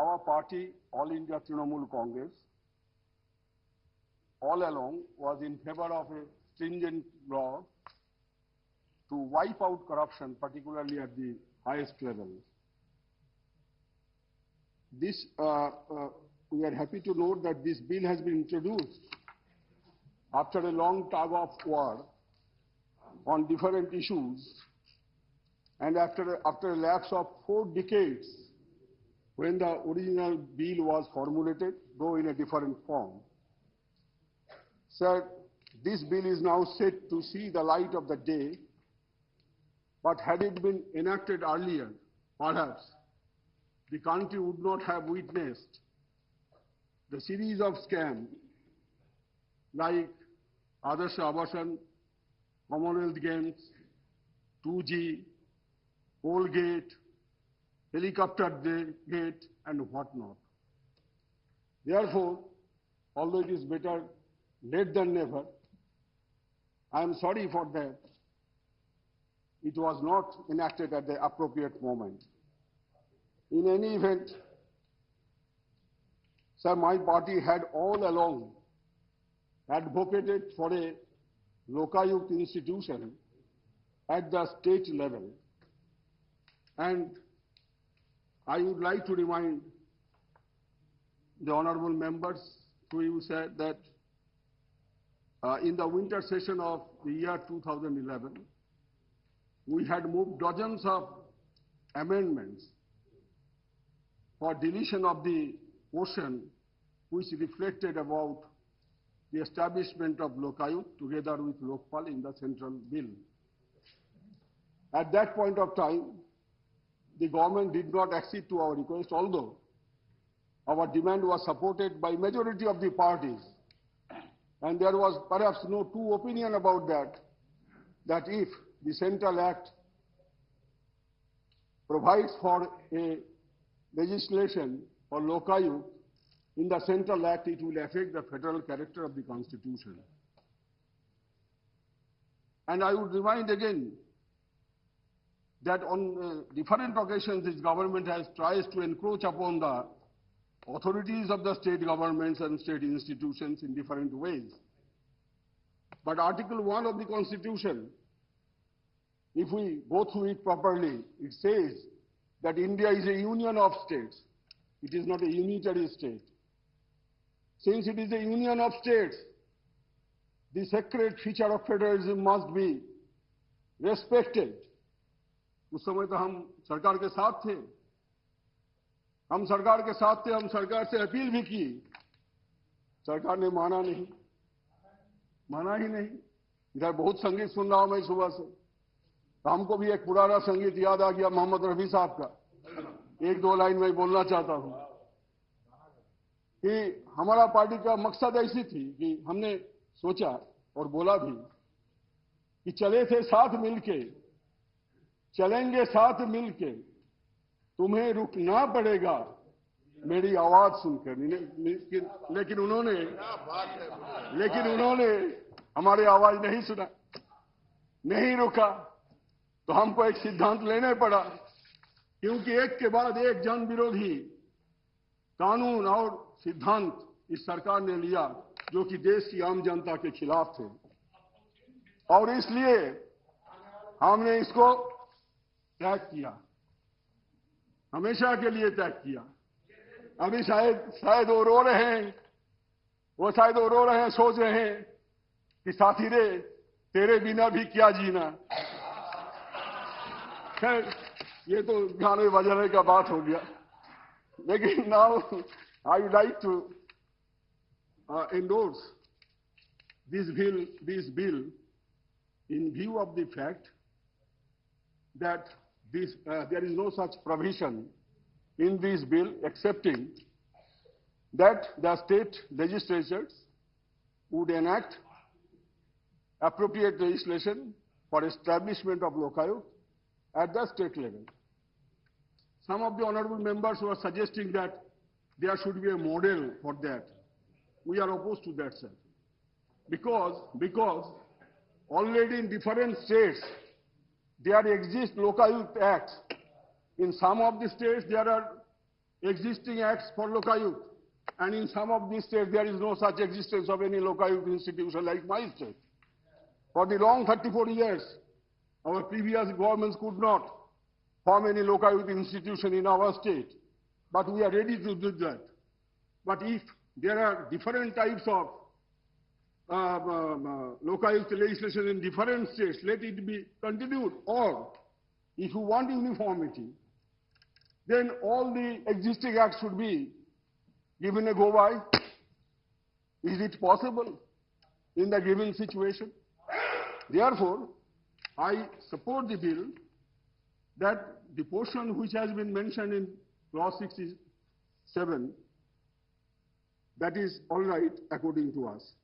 Our party, All India Trinamool Congress, all along was in favor of a stringent law to wipe out corruption, particularly at the highest level. This, we are happy to note that this bill has been introduced after a long tug of war on different issues and after a lapse of 4 decades when the original bill was formulated, though in a different form. Sir, this bill is now set to see the light of the day, but had it been enacted earlier, perhaps the country would not have witnessed the series of scams like Adarsh Abasan, Commonwealth Games, 2G, Colgate, Helicopter Gate, and whatnot. Therefore, although it is better late than never, I am sorry for that it was not enacted at the appropriate moment. In any event, sir, my party had all along advocated for a Lokayukt institution at the state level. And I would like to remind the honorable members who you said that in the winter session of the year 2011, we had moved dozens of amendments for deletion of the portion which reflected about the establishment of Lokayukt together with Lokpal in the central bill. At that point of time, the government did not accede to our request, although our demand was supported by majority of the parties. And there was perhaps no two opinion about that if the Central Act provides for a legislation for Lokayukt, in the Central Act it will affect the federal character of the Constitution. And I would remind again that on different occasions this government has tried to encroach upon the authorities of the state governments and state institutions in different ways. But Article 1 of the Constitution, if we go through it properly, it says that India is a union of states. It is not a unitary state. Since it is a union of states, the sacred feature of federalism must be respected. उस समय तो हम सरकार के साथ थे, हम सरकार से अपील भी की, सरकार ने माना ही नहीं। इधर बहुत संगीत सुन रहा हूं मैं सुबह से, तो हमको भी एक पुराना संगीत याद आ गया मोहम्मद रफी साहब का। 1-2 लाइन में बोलना चाहता हूं कि हमारा पार्टी का मकसद ऐसी थी कि हमने सोचा और बोला भी कि चले थे साथ मिलके, चलेंगे साथ मिलके, तुम्हें रुकना पड़ेगा मेरी आवाज सुनकर। लेकिन उन्होंने हमारी आवाज नहीं सुना, नहीं रुका, तो हमको एक सिद्धांत लेने पड़ा, क्योंकि एक के बाद एक जन विरोधी कानून और सिद्धांत इस सरकार ने लिया जो कि देश की आम जनता के खिलाफ थे, और इसलिए हमने इसको त्याग किया, हमेशा के लिए त्याग किया। अभी शायद वो रो रहे हैं, सोच रहे हैं कि साथी रे तेरे बिना भी क्या जीना। खैर ये तो गाने बजाने का बात हो गया, लेकिन now I would like to endorse this bill in view of the fact that there is no such provision in this bill excepting that the state legislatures would enact appropriate legislation for establishment of Lokayukt at the state level. Some of the honorable members were suggesting that there should be a model for that. We are opposed to that, sir, because already in different states there exist Lokayukt acts. In some of the states there are existing acts for Lokayut. And in some of these states, there is no such existence of any Lokayut institution like my state. For the long 34 years, our previous governments could not form any Lokayut institution in our state. But we are ready to do that. But if there are different types of Lokayut legislation in different states, let it be continued. Or if you want uniformity, then all the existing acts should be given a go by. Is it possible in the given situation? Therefore, I support the bill that the portion which has been mentioned in Clause 67, that is all right according to us.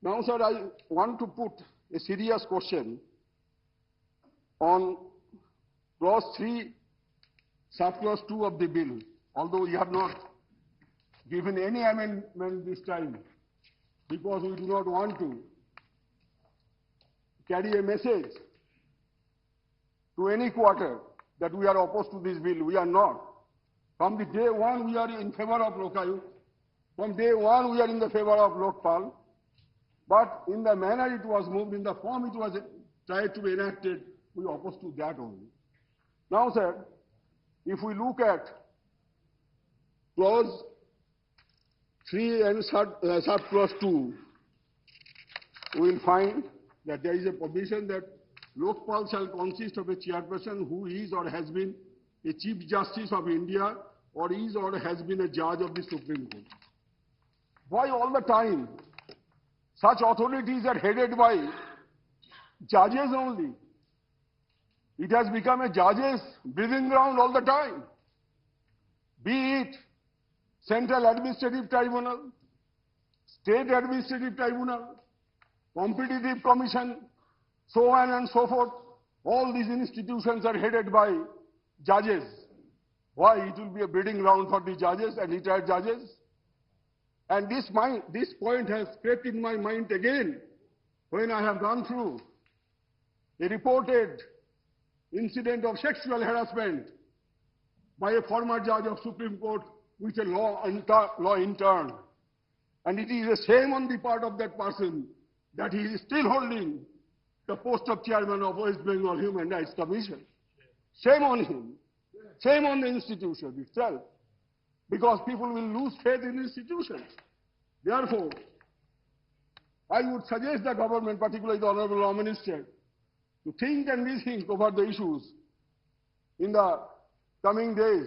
Now, sir, I want to put a serious question on Clause 3, Subclause 2 of the bill, although we have not given any amendment this time, because we do not want to carry a message to any quarter that we are opposed to this bill. We are not. From the day one, we are in favor of Lokayut. From day one, we are in the favor of Lokpal. But in the manner it was moved, in the form it was tried to be enacted, we are opposed to that only. Now, sir, if we look at Clause 3 and Subclause 2, we will find that there is a provision that Lokpal shall consist of a chairperson who is or has been a Chief Justice of India or is or has been a judge of the Supreme Court. Why all the time such authorities are headed by judges only? It has become a judge's breathing ground all the time. Be it Central Administrative Tribunal, State Administrative Tribunal, Competitive Commission, so on and so forth. All these institutions are headed by judges. Why? It will be a breeding ground for the judges and retired judges. And this point has crept in my mind again when I have gone through a reported incident of sexual harassment by a former judge of Supreme Court with a law intern. And it is a shame on the part of that person that he is still holding the post of chairman of West Bengal Human Rights Commission. Shame on him. Shame on the institution itself. Because people will lose faith in institutions. Therefore, I would suggest the government, particularly the Honorable Law Minister, to think and rethink over the issues in the coming days.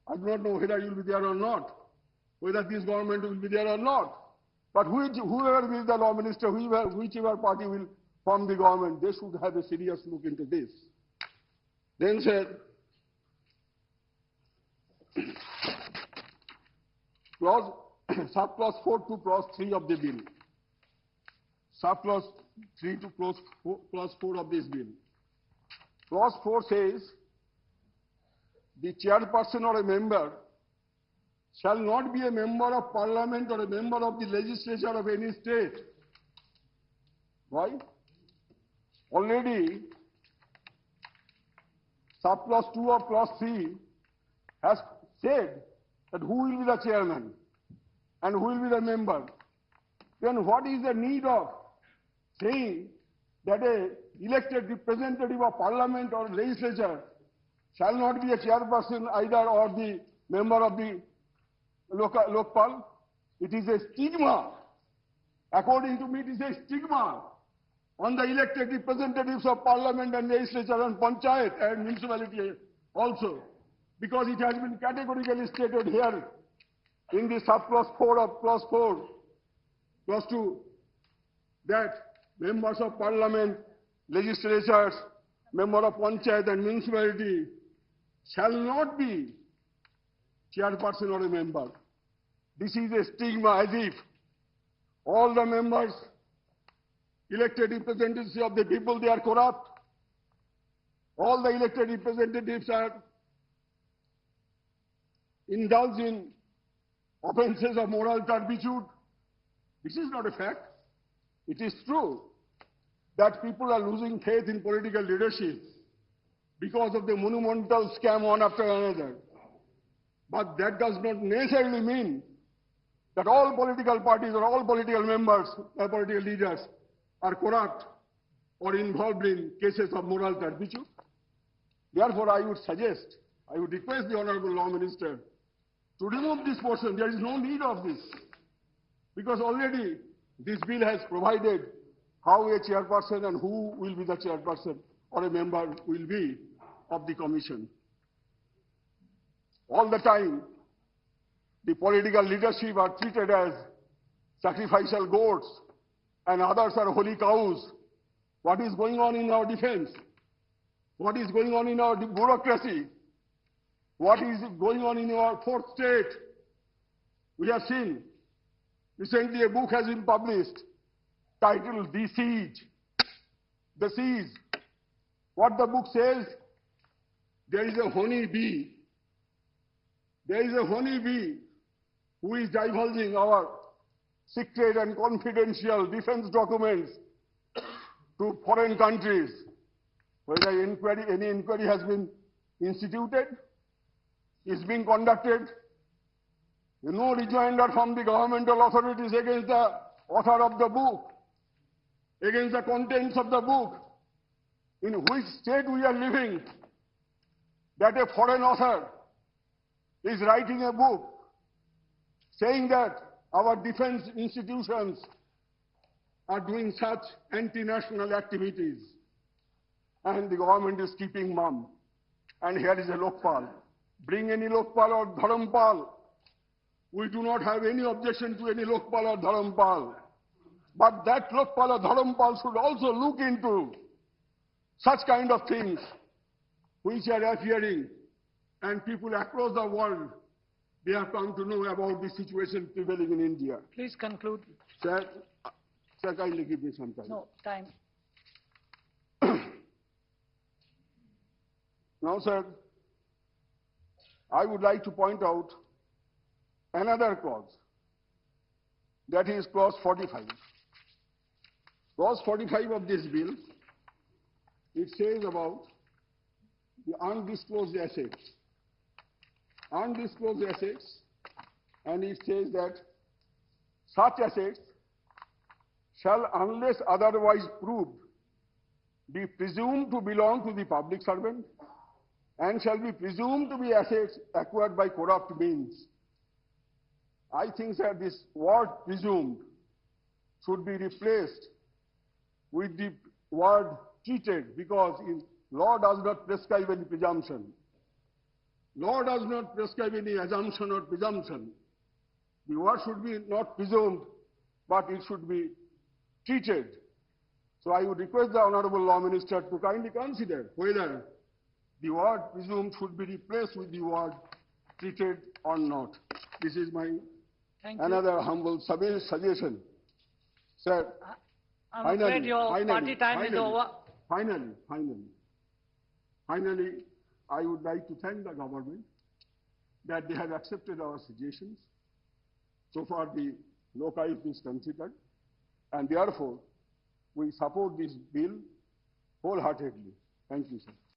I do not know whether you will be there or not, whether this government will be there or not. But whoever is the Law Minister, whichever party will form the government, they should have a serious look into this. Then said, Subclause 4 to Clause 3 of the bill. Subclause 3 to Clause 4 of this bill. Clause 4 says, the chairperson or a member shall not be a member of parliament or a member of the legislature of any state. Why? Already, Subclause 2 of Clause 3 has said that who will be the chairman and who will be the member. Then what is the need of saying that a elected representative of parliament or legislature shall not be a chairperson either or the member of the Lokpal? It is a stigma. According to me, it is a stigma on the elected representatives of parliament and legislature and panchayat and municipality also. Because it has been categorically stated here in the Subclause 4 of Clause 4, Clause 2, that members of parliament, legislatures, member of panchayat and municipality shall not be chairperson or a member. This is a stigma, as if all the members, elected representatives of the people, they are corrupt. All the elected representatives are indulged in offences of moral turpitude. This is not a fact. It is true that people are losing faith in political leadership because of the monumental scam one after another. But that does not necessarily mean that all political parties or all political members, political leaders are corrupt or involved in cases of moral turpitude. Therefore, I would suggest, I would request the Honorable Law Minister to remove this portion. There is no need of this, because already this bill has provided how a chairperson and who will be the chairperson or a member will be of the commission. All the time, the political leadership are treated as sacrificial goats and others are holy cows. What is going on in our defense? What is going on in our bureaucracy? What is going on in our fourth state? We have seen recently a book has been published titled The Siege. The Siege. What the book says, there is a honey bee. There is a honey bee who is divulging our secret and confidential defense documents to foreign countries. Whether any inquiry has been instituted, is being conducted. No rejoinder from the governmental authorities against the author of the book, against the contents of the book. In which state we are living that a foreign author is writing a book saying that our defense institutions are doing such anti-national activities, and the government is keeping mum. And here is a Lokpal. Bring any Lokpal or Dharampal. We do not have any objection to any Lokpal or Dharampal. But that Lokpal or Dharampal should also look into such kind of things which are appearing, and people across the world, they have come to know about the situation prevailing in India. Please conclude. Sir, kindly give me some time. No, time. Now, sir, I would like to point out another clause, that is clause 45. Clause 45 of this bill, it says about the undisclosed assets. Undisclosed assets, and it says that such assets shall, unless otherwise proved, be presumed to belong to the public servant and shall be presumed to be assets acquired by corrupt means. I think that this word presumed should be replaced with the word treated, because law does not prescribe any presumption. Law does not prescribe any assumption or presumption. The word should be not presumed, but it should be treated. So I would request the Honorable Law Minister to kindly consider whether the word presumed should be replaced with the word treated or not. This is my another humble suggestion. Sir, I'm afraid your party time is over. Finally, I would like to thank the government that they have accepted our suggestions. So far, the Lokayukt is considered, and therefore, we support this bill wholeheartedly. Thank you, sir.